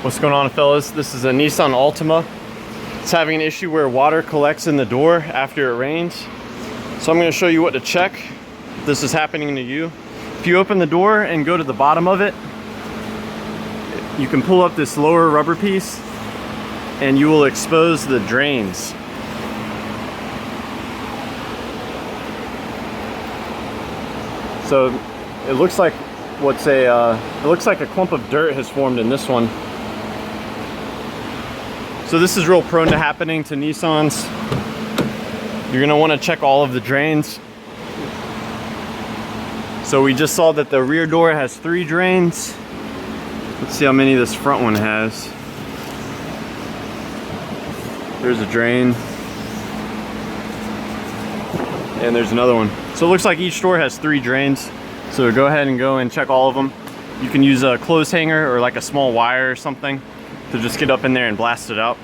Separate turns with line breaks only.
What's going on, fellas? This is a Nissan Altima. It's having an issue where water collects in the door after it rains. So I'm going to show you what to check if this is happening to you. If you open the door and go to the bottom of it, you can pull up this lower rubber piece and you will expose the drains. So it looks like it looks like a clump of dirt has formed in this one. So this is real prone to happening to Nissans. You're gonna want to check all of the drains. So we just saw that the rear door has 3 drains. Let's see how many this front one has. There's a drain. And there's another one. So it looks like each door has 3 drains. So go ahead and go and check all of them. You can use a clothes hanger or like a small wire or something to just get up in there and blast it out.